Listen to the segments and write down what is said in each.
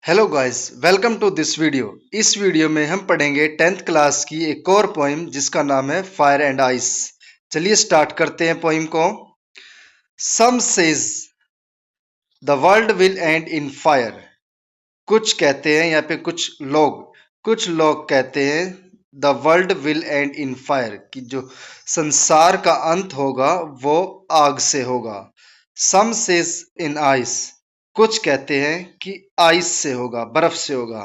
Hello guys, welcome to this video. इस video में हम पढ़ेंगे 10th क्लास की एक और पोइम जिसका नाम है फायर एंड आइस। चलिए स्टार्ट करते हैं पोइम को। Some say the world will end in fire. कुछ कहते हैं यहाँ पे कुछ लोग कहते हैं the world will end in fire, कि जो संसार का अंत होगा वो आग से होगा। सम सेज इन आइस, कुछ कहते हैं कि आइस से होगा, बर्फ से होगा।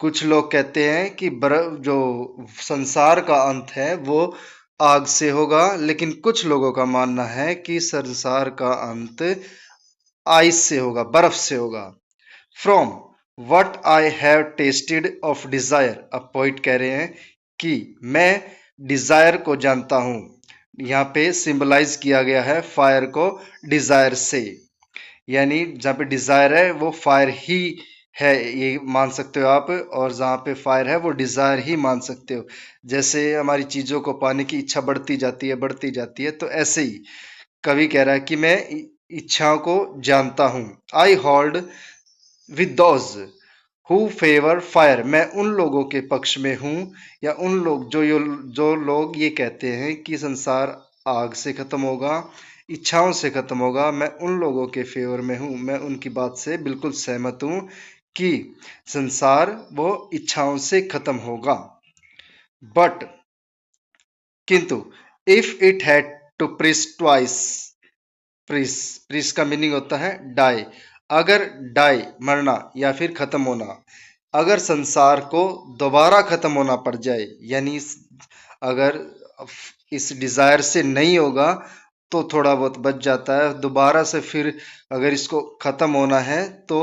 कुछ लोग कहते हैं कि बर्फ जो संसार का अंत है वो आग से होगा, लेकिन कुछ लोगों का मानना है कि संसार का अंत आइस से होगा, बर्फ से होगा। From what I have tested of desire, अब पोइट कह रहे हैं कि मैं डिजायर को जानता हूं। यहाँ पे सिंबलाइज किया गया है फायर को डिजायर से, यानी जहाँ पे डिजायर है वो फायर ही है, ये मान सकते हो आप। और जहाँ पे फायर है वो डिजायर ही मान सकते हो। जैसे हमारी चीजों को पाने की इच्छा बढ़ती जाती है, तो ऐसे ही कवि कह रहा है कि मैं इच्छाओं को जानता हूं। I hold with those who favour fire, मैं उन लोगों के पक्ष में हूं, या उन लोग जो लोग ये कहते हैं कि संसार आग से खत्म होगा, इच्छाओं से खत्म होगा। मैं उन लोगों के फेवर में हूं, मैं उनकी बात से बिल्कुल सहमत हूं कि संसार वो इच्छाओं से खत्म होगा। बट किंतु if it had to perish twice, perish perish का मीनिंग होता है डाई। अगर डाई मरना या फिर खत्म होना, अगर संसार को दोबारा खत्म होना पड़ जाए, यानी अगर इस डिजायर से नहीं होगा तो थोड़ा बहुत बच जाता है, दोबारा से फिर अगर इसको खत्म होना है तो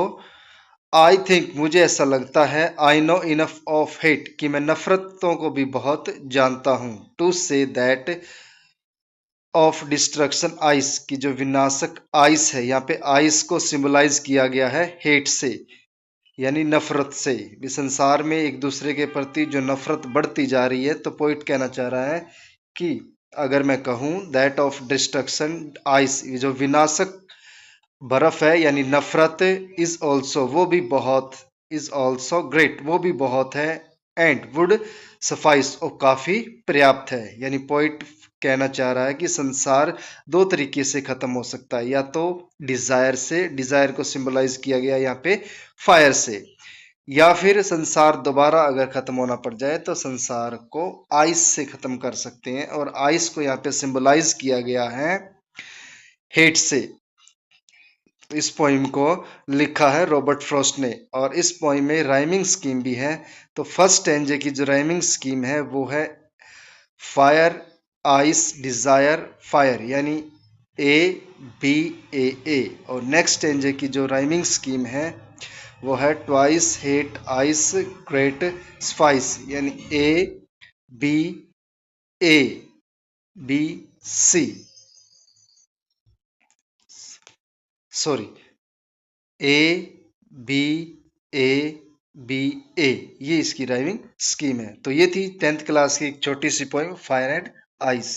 आई थिंक, मुझे ऐसा लगता है, I know enough of hate, कि मैं नफरतों को भी बहुत जानता हूं। To say that of destruction ice, की जो विनाशक आइस है, यहाँ पे आइस को सिंबलाइज किया गया है हेट से, यानी नफरत से। इस संसार में एक दूसरे के प्रति जो नफरत बढ़ती जा रही है, तो पोइट कहना चाह रहा है कि अगर मैं कहूं दैट ऑफ डिस्ट्रक्शन आइस, ये जो विनाशक बर्फ है यानी नफरत, इज ऑल्सो, वो भी बहुत, इज ऑल्सो ग्रेट, वो भी बहुत है, एंड वुड सफाइस, और काफी पर्याप्त है। यानी पॉइंट कहना चाह रहा है कि संसार दो तरीके से खत्म हो सकता है, या तो डिजायर से, डिजायर को सिंबलाइज किया गया यहाँ पे फायर से, या फिर संसार दोबारा अगर खत्म होना पड़ जाए तो संसार को आइस से खत्म कर सकते हैं। और आइस को यहाँ पे सिंबलाइज किया गया है हेट से। इस पोइम को लिखा है रॉबर्ट फ्रॉस्ट ने, और इस पोइम में राइमिंग स्कीम भी है। तो फर्स्ट स्टैंजे की जो राइमिंग स्कीम है वो है फायर आइस डिजायर फायर, यानी ए बी ए। और नेक्स्ट स्टैंजे की जो राइमिंग स्कीम है वो है twice hate ice great spice, यानी A B A B C, sorry, A B A B A, ये इसकी राइमिंग स्कीम है। तो ये थी 10th क्लास की एक छोटी सी पोएम फायर एंड आइस।